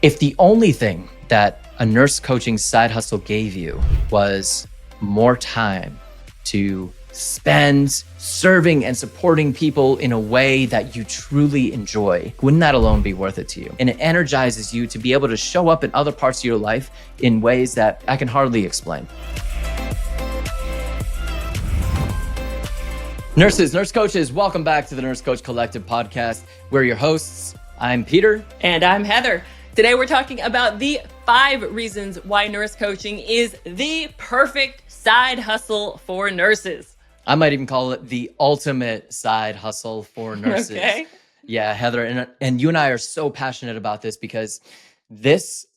If the only thing that a nurse coaching side hustle gave you was more time to spend serving and supporting people in a way that you truly enjoy, wouldn't that alone be worth it to you? And it energizes you to be able to show up in other parts of your life in ways that I can hardly explain. Nurses, nurse coaches, welcome back to the Nurse Coach Collective podcast. We're your hosts. I'm Peter. And I'm Heather. Today we're talking about the 5 reasons why nurse coaching is the perfect side hustle for nurses. I might even call it the ultimate side hustle for nurses. Okay. Yeah, Heather, and you and I are so passionate about this because this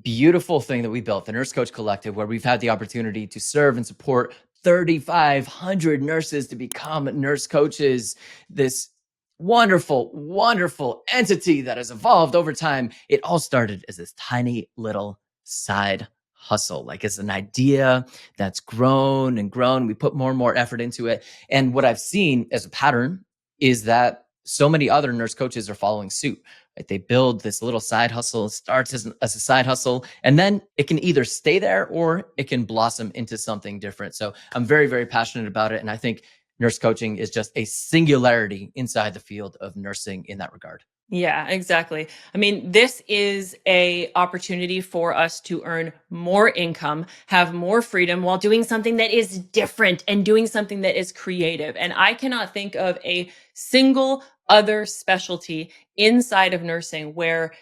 beautiful thing that we built, the Nurse Coach Collective, where we've had the opportunity to serve and support 3,500 nurses to become nurse coaches, this wonderful, wonderful entity that has evolved over time. It all started as this tiny little side hustle, like it's an idea that's grown and grown. We put more and more effort into it. And what I've seen as a pattern is that so many other nurse coaches are following suit. Right? They build this little side hustle, starts as a side hustle, and then it can either stay there or it can blossom into something different. So I'm very, very passionate about it. And I think nurse coaching is just a singularity inside the field of nursing in that regard. Yeah, exactly. I mean, this is an opportunity for us to earn more income, have more freedom while doing something that is different and doing something that is creative. And I cannot think of a single other specialty inside of nursing where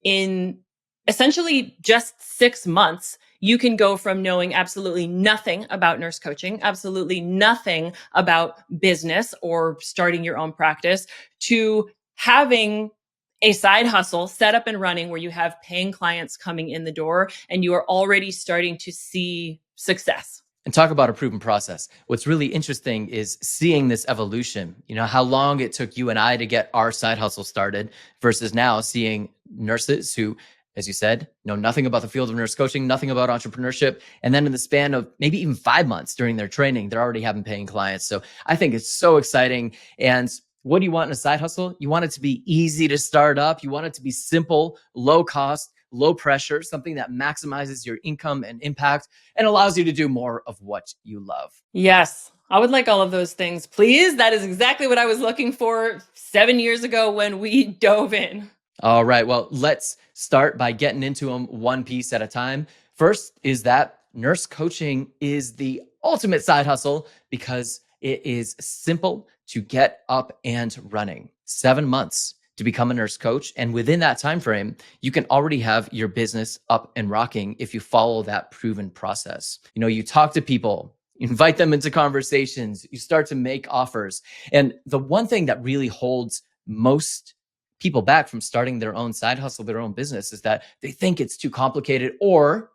in essentially just 6 months, you can go from knowing absolutely nothing about nurse coaching, absolutely nothing about business or starting your own practice, to having a side hustle set up and running where you have paying clients coming in the door and you are already starting to see success. And talk about a proven process. What's really interesting is seeing this evolution, how long it took you and I to get our side hustle started versus now seeing nurses who, as you said, know nothing about the field of nurse coaching, nothing about entrepreneurship. And then in the span of maybe even 5 months during their training, they're already having paying clients. So I think it's so exciting. And what do you want in a side hustle? You want it to be easy to start up. You want it to be simple, low cost, low pressure, something that maximizes your income and impact and allows you to do more of what you love. Yes, I would like all of those things, please. That is exactly what I was looking for 7 years ago when we dove in. All right. Well, let's start by getting into them one piece at a time. First is that nurse coaching is the ultimate side hustle because it is simple to get up and running. 7 months to become a nurse coach. And within that time frame, you can already have your business up and rocking if you follow that proven process. You talk to people, you invite them into conversations, you start to make offers. And the one thing that really holds most people back from starting their own side hustle, their own business, is that they think it's too complicated or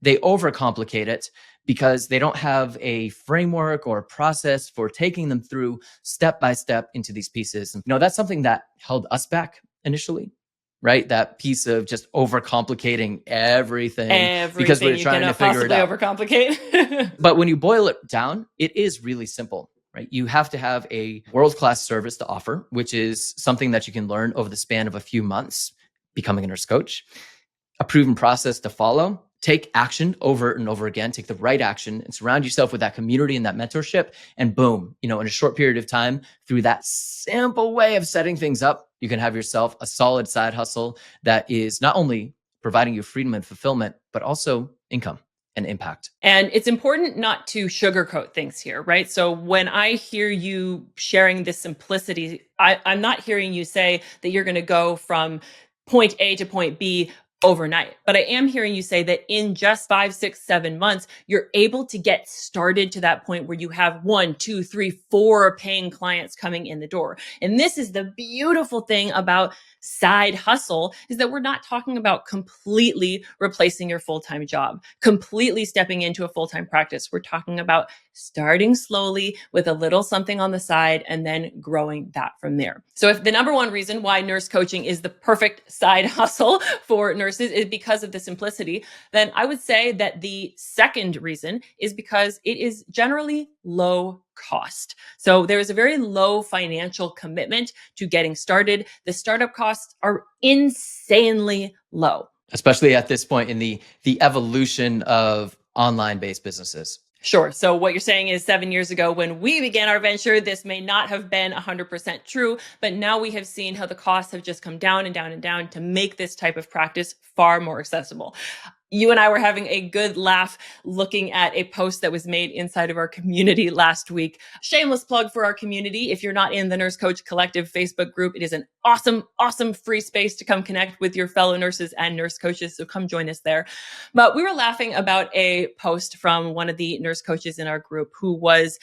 they overcomplicate it because they don't have a framework or a process for taking them through step by step into these pieces. And, that's something that held us back initially, right? That piece of just overcomplicating everything because we're trying to figure it out. Overcomplicate. But when you boil it down, it is really simple. Right? You have to have a world-class service to offer, which is something that you can learn over the span of a few months, becoming a nurse coach, a proven process to follow, take action over and over again, take the right action and surround yourself with that community and that mentorship. And boom, in a short period of time, through that simple way of setting things up, you can have yourself a solid side hustle that is not only providing you freedom and fulfillment, but also income and impact. And it's important not to sugarcoat things here, right? So when I hear you sharing this simplicity, I'm not hearing you say that you're going to go from point A to point B overnight. But I am hearing you say that in just 5, 6, 7 months, you're able to get started to that point where you have 1, 2, 3, 4 paying clients coming in the door. And this is the beautiful thing about side hustle, is that we're not talking about completely replacing your full-time job, completely stepping into a full-time practice. We're talking about starting slowly with a little something on the side and then growing that from there. So if the number one reason why nurse coaching is the perfect side hustle for nurses is because of the simplicity, then I would say that the second reason is because it is generally low cost. So there is a very low financial commitment to getting started. The startup costs are insanely low. especially at this point in the evolution of online-based businesses. Sure. So what you're saying is 7 years ago when we began our venture, this may not have been 100% true, but now we have seen how the costs have just come down and down and down to make this type of practice far more accessible. You and I were having a good laugh looking at a post that was made inside of our community last week. Shameless plug for our community. If you're not in the Nurse Coach Collective Facebook group, it is an awesome, awesome free space to come connect with your fellow nurses and nurse coaches. So come join us there. But we were laughing about a post from one of the nurse coaches in our group who was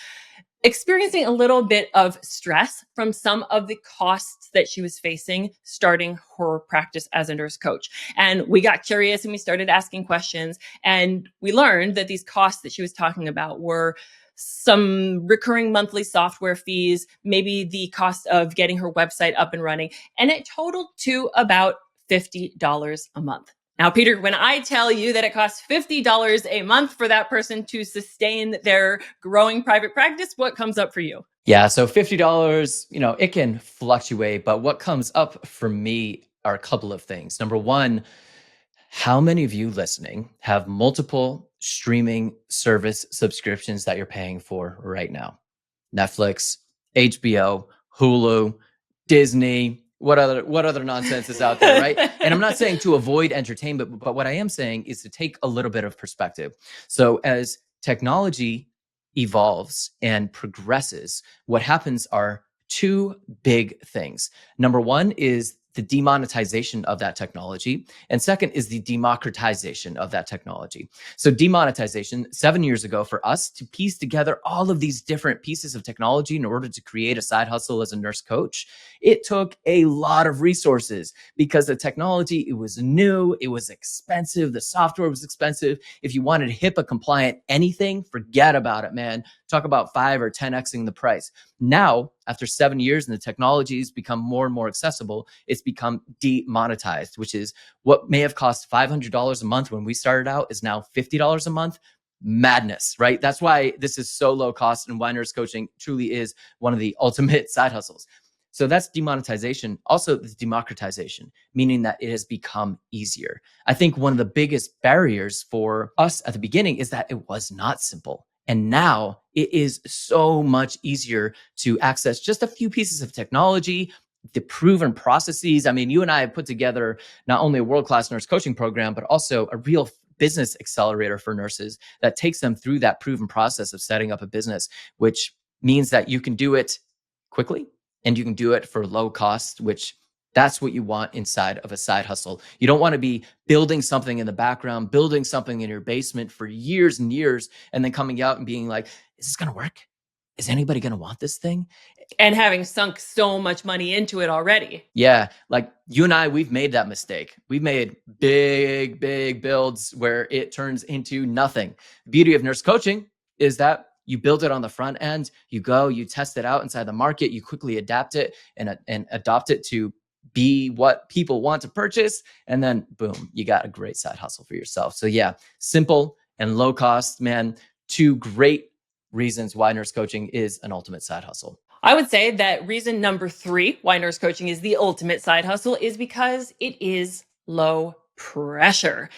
experiencing a little bit of stress from some of the costs that she was facing starting her practice as a nurse coach. And we got curious and we started asking questions. And we learned that these costs that she was talking about were some recurring monthly software fees, maybe the cost of getting her website up and running. And it totaled to about $50 a month. Now, Peter, when I tell you that it costs $50 a month for that person to sustain their growing private practice, what comes up for you? Yeah, so $50, it can fluctuate, but what comes up for me are a couple of things. Number one, how many of you listening have multiple streaming service subscriptions that you're paying for right now? Netflix, HBO, Hulu, Disney, what other nonsense is out there, right? And I'm not saying to avoid entertainment, but what I am saying is to take a little bit of perspective. So as technology evolves and progresses, what happens are two big things. Number one is the demonetization of that technology. And second is the democratization of that technology. So demonetization, 7 years ago, for us to piece together all of these different pieces of technology in order to create a side hustle as a nurse coach, it took a lot of resources because the technology, it was new, it was expensive, the software was expensive. If you wanted HIPAA compliant anything, forget about it, man. Talk about 5 or 10xing the price. Now, after 7 years and the technology has become more and more accessible, it's become demonetized, which is what may have cost $500 a month when we started out is now $50 a month. Madness, right? That's why this is so low cost and why nurse coaching truly is one of the ultimate side hustles. So that's demonetization. Also, the democratization, meaning that it has become easier. I think one of the biggest barriers for us at the beginning is that it was not simple. And now it is so much easier to access just a few pieces of technology, the proven processes. I mean, you and I have put together not only a world-class nurse coaching program, but also a real business accelerator for nurses that takes them through that proven process of setting up a business, which means that you can do it quickly and you can do it for low cost, which that's what you want inside of a side hustle. You don't want to be building something in the background, building something in your basement for years and years, and then coming out and being like, is this going to work? Is anybody going to want this thing? And having sunk so much money into it already. Yeah, like you and I, we've made that mistake. We've made big, big builds where it turns into nothing. The beauty of nurse coaching is that you build it on the front end, you go, you test it out inside the market, you quickly adapt it and adopt it to be what people want to purchase. And then boom, you got a great side hustle for yourself. So yeah, simple and low cost, man, two great reasons why nurse coaching is an ultimate side hustle. I would say that reason number 3 why nurse coaching is the ultimate side hustle is because it is low pressure.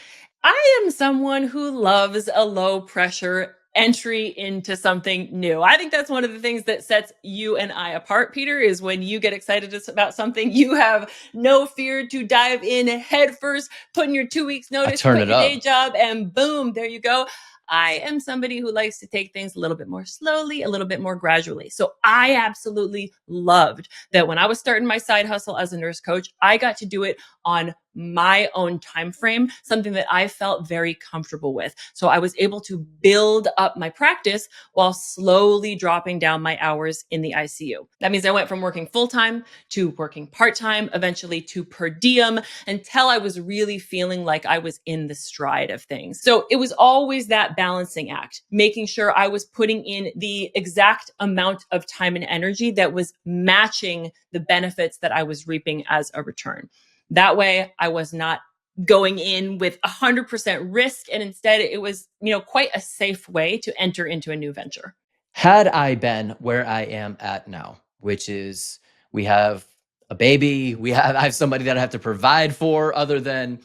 I am someone who loves a low pressure entry into something new. I think that's one of the things that sets you and I apart, Peter, is when you get excited about something, you have no fear to dive in head first, put in your 2 weeks notice, turn quit it your up. day job, and boom, there you go. I am somebody who likes to take things a little bit more slowly, a little bit more gradually. So I absolutely loved that when I was starting my side hustle as a nurse coach, I got to do it on my own time frame, something that I felt very comfortable with. So I was able to build up my practice while slowly dropping down my hours in the ICU. That means I went from working full-time to working part-time, eventually to per diem, until I was really feeling like I was in the stride of things. So it was always that balancing act, making sure I was putting in the exact amount of time and energy that was matching the benefits that I was reaping as a return. That way I was not going in with 100% risk. And instead it was, quite a safe way to enter into a new venture. Had I been where I am at now, which is we have a baby, I have somebody that I have to provide for other than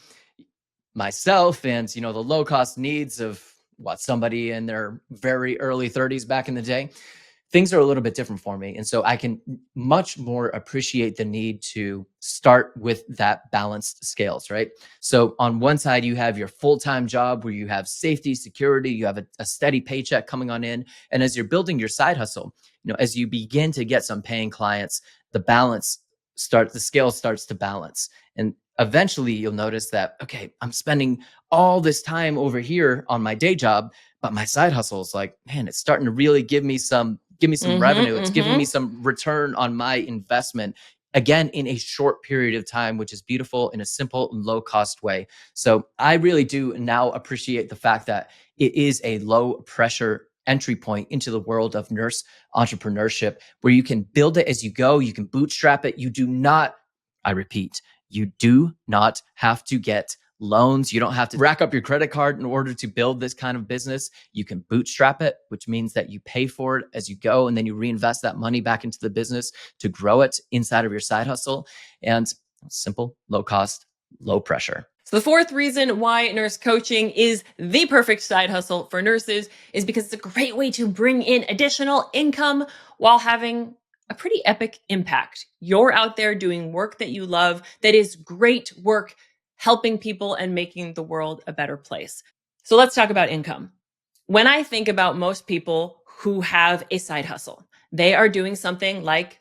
myself and, the low cost needs of what somebody in their very early 30s back in the day, things are a little bit different for me. And so I can much more appreciate the need to start with that balanced scales, right? So on one side, you have your full-time job where you have safety, security, you have a steady paycheck coming on in. And as you're building your side hustle, as you begin to get some paying clients, the scale starts to balance. And eventually you'll notice that, okay, I'm spending all this time over here on my day job, but my side hustle is like, man, it's starting to really give me some revenue. It's giving me some return on my investment, again, in a short period of time, which is beautiful in a simple and low cost way. So I really do now appreciate the fact that it is a low pressure entry point into the world of nurse entrepreneurship, where you can build it as you go. You can bootstrap it. You do not, I repeat, you do not have to get loans. You don't have to rack up your credit card in order to build this kind of business. You can bootstrap it, which means that you pay for it as you go, and then you reinvest that money back into the business to grow it inside of your side hustle. And simple, low cost, low pressure. So the fourth reason why nurse coaching is the perfect side hustle for nurses is because it's a great way to bring in additional income while having a pretty epic impact. You're out there doing work that you love, that is great work, helping people and making the world a better place. So let's talk about income. When I think about most people who have a side hustle, they are doing something like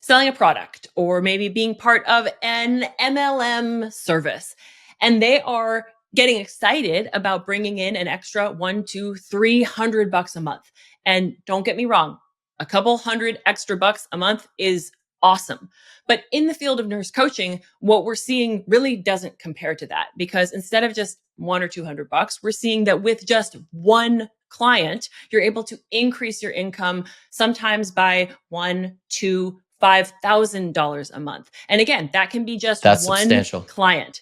selling a product or maybe being part of an MLM service. And they are getting excited about bringing in an extra $100, $200, $300 a month. And don't get me wrong, a couple hundred extra bucks a month is awesome. But in the field of nurse coaching, what we're seeing really doesn't compare to that, because instead of just $100 or $200, we're seeing that with just one client, you're able to increase your income sometimes by $1,000, $2,000, $5,000 a month. And again, that can be just That's one substantial. client,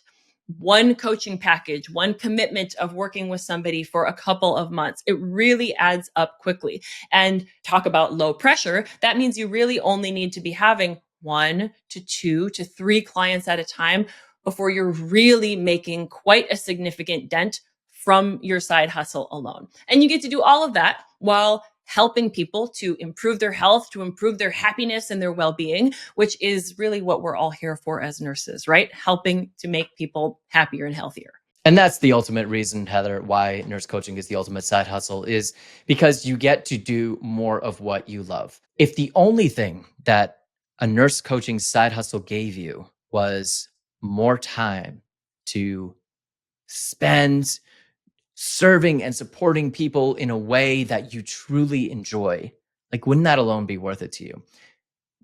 one coaching package, one commitment of working with somebody for a couple of months. It really adds up quickly. And talk about low pressure. That means you really only need to be having 1 to 2 to 3 clients at a time before you're really making quite a significant dent from your side hustle alone. And you get to do all of that while helping people to improve their health, to improve their happiness and their well-being, which is really what we're all here for as nurses, right? Helping to make people happier and healthier. And that's the ultimate reason, Heather, why nurse coaching is the ultimate side hustle, is because you get to do more of what you love. If the only thing that a nurse coaching side hustle gave you was more time to spend serving and supporting people in a way that you truly enjoy, like, wouldn't that alone be worth it to you?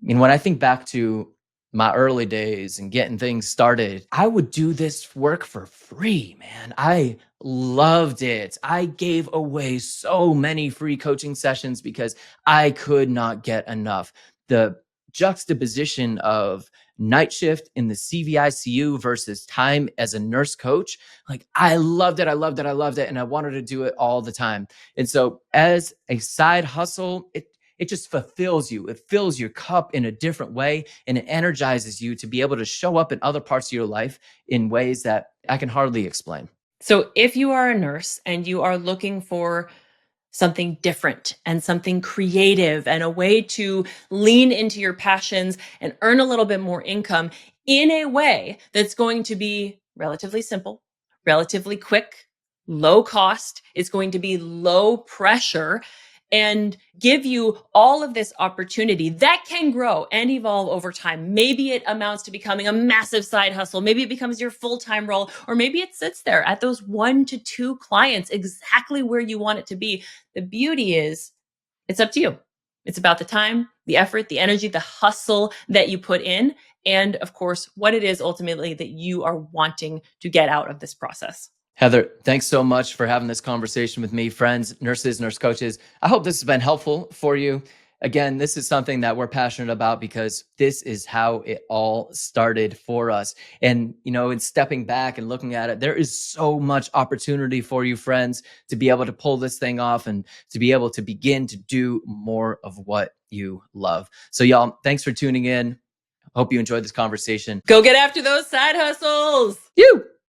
When I think back to my early days and getting things started, I would do this work for free, man. I loved it. I gave away so many free coaching sessions because I could not get enough. The juxtaposition of night shift in the CVICU versus time as a nurse coach, like, I loved it. I loved it. I loved it. And I wanted to do it all the time. And so as a side hustle, it just fulfills you. It fills your cup in a different way, and it energizes you to be able to show up in other parts of your life in ways that I can hardly explain. So if you are a nurse and you are looking for something different and something creative and a way to lean into your passions and earn a little bit more income in a way that's going to be relatively simple, relatively quick, low cost, it's going to be low pressure, and give you all of this opportunity that can grow and evolve over time. Maybe it amounts to becoming a massive side hustle. Maybe it becomes your full-time role, or maybe it sits there at those 1 to 2 clients, exactly where you want it to be. The beauty is it's up to you. It's about the time, the effort, the energy, the hustle that you put in, and of course, what it is ultimately that you are wanting to get out of this process. Heather, thanks so much for having this conversation with me. Friends, nurses, nurse coaches, I hope this has been helpful for you. Again, this is something that we're passionate about because this is how it all started for us. And, in stepping back and looking at it, there is so much opportunity for you, friends, to be able to pull this thing off and to be able to begin to do more of what you love. So y'all, thanks for tuning in. Hope you enjoyed this conversation. Go get after those side hustles. You.